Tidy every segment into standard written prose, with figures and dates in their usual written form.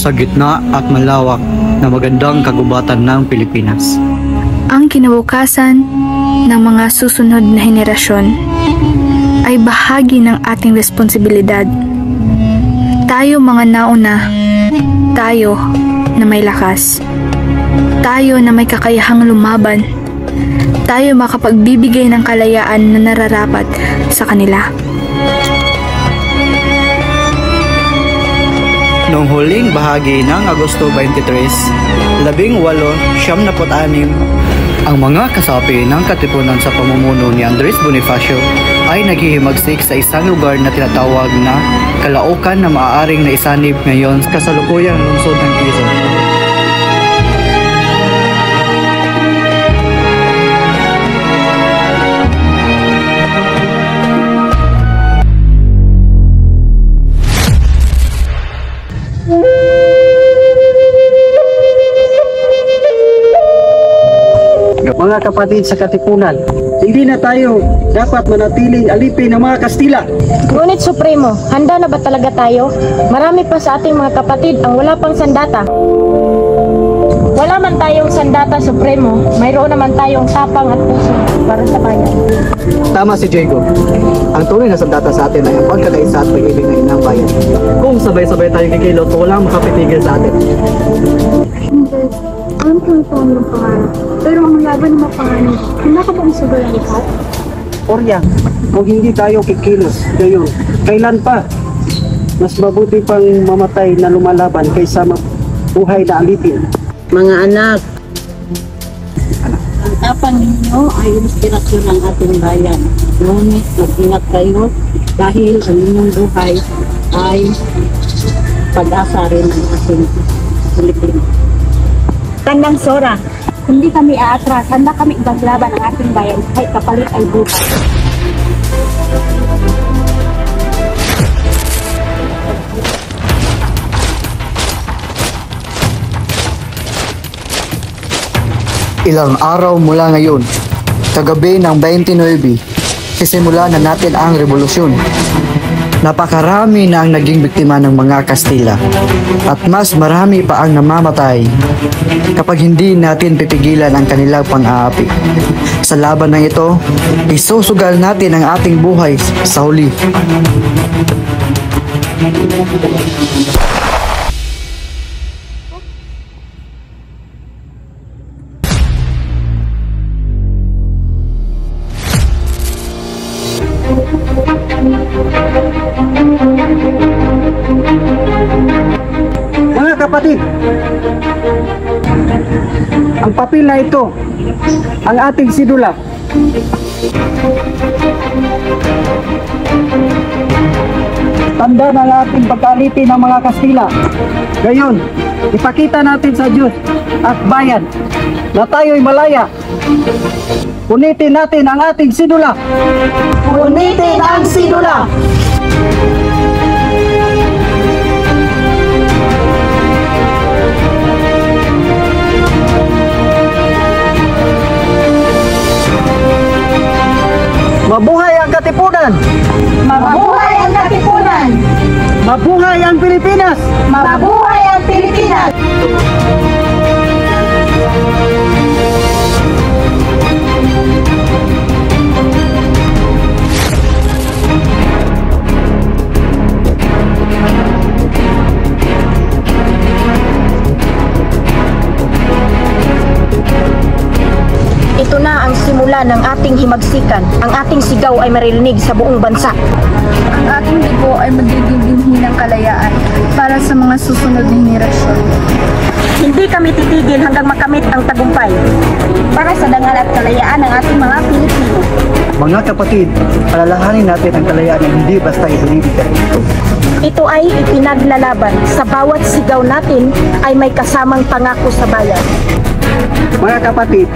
sa gitna at malawak na magandang kagubatan ng Pilipinas. Ang kinabukasan ng mga susunod na henerasyon ay bahagi ng ating responsibilidad. Tayo mga nauna, tayo na may lakas, tayo na may kakayahang lumaban, tayo makapagbibigay ng kalayaan na nararapat sa kanila. Noong huling bahagi ng Agosto 23, 1876, ang mga kasapi ng katipunan sa pamumuno ni Andres Bonifacio ay naghihimagsik sa isang lugar na tinatawag na Calaucan na maaaring naisanib ngayon sa kasalukuyang lungsod ng Quezon. Mga kapatid sa Katipunan, hindi na tayo dapat manatiling alipin ng mga Kastila. Ngunit Supremo, handa na ba talaga tayo? Marami pa sa ating mga kapatid ang wala pang sandata. Wala man tayong sandata, Supremo, mayroon naman tayong tapang at puso para sa bayan. Tama si Diego. Ang tunay na sandata sa atin ay ang pagkakaisa at pag-ibig ng inang bayan. Kung sabay-sabay tayong kikilot, walang makapitigil sa atin. Alam ko ang taon ng pangarap, pero ang laban ng mga pangarap, hindi ka ba isugal ang lahat? Oryang, kung hindi tayo kikilos ngayon, kailan pa? Mas mabuti pang mamatay na lumalaban kaysa buhay na alipin. Mga anak, ang tapang ninyo ay inspirasyon ng ating bayan. Ngunit mag-ingat kayo dahil ang inyong buhay ay pag-asa rin ng ating Pilipinas. Tandang Sora, hindi kami aatras, handa kami ibaglaban ang ating bayan kahit kapalit ay buhay. Ilang araw mula ngayon, kagabi ng 29, sisimula na natin ang revolusyon. Napakarami na ang naging biktima ng mga Kastila at mas marami pa ang namamatay kapag hindi natin pipigilan ang kanilang pang-aapi. Sa laban ng ito, isusugal natin ang ating buhay sa huli. Mga kapatid, ang papel na ito, ang ating sidula. Tanda ng ating pagkalipin ng mga Kastila. Ngayon, ipakita natin sa Diyos at bayan na tayo'y malaya. Punitin natin ang ating sidula. Punitin ang sidula. Mabuhay ang Katipunan! Mabuhay ang Katipunan! Mabuhay ang Pilipinas! Mabuhay ang Pilipinas! Ito na ang simula ng ating himagsikan. Ang ating sigaw ay maririnig sa buong bansa. Ang ating dugo ay magiging binhi ng kalayaan para sa mga susunod na henerasyon. Hindi kami titigil hanggang makamit ang tagumpay para sa dangal at kalayaan ng ating mga Pilipino. Mga kapatid, palalahanin natin ang kalayaan na hindi basta ibinibigay. Ito ay ipinaglalaban. Sa bawat sigaw natin ay may kasamang pangako sa bayan. Mga kapatid,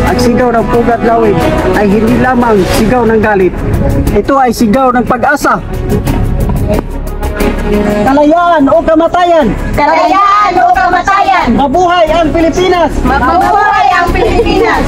ang sigaw ng Pugad Lawig ay hindi lamang sigaw ng galit. Ito ay sigaw ng pag-asa. Kalayaan o kamatayan! Kalayaan o kamatayan! Mabuhay ang Pilipinas! Mabuhay ang Pilipinas!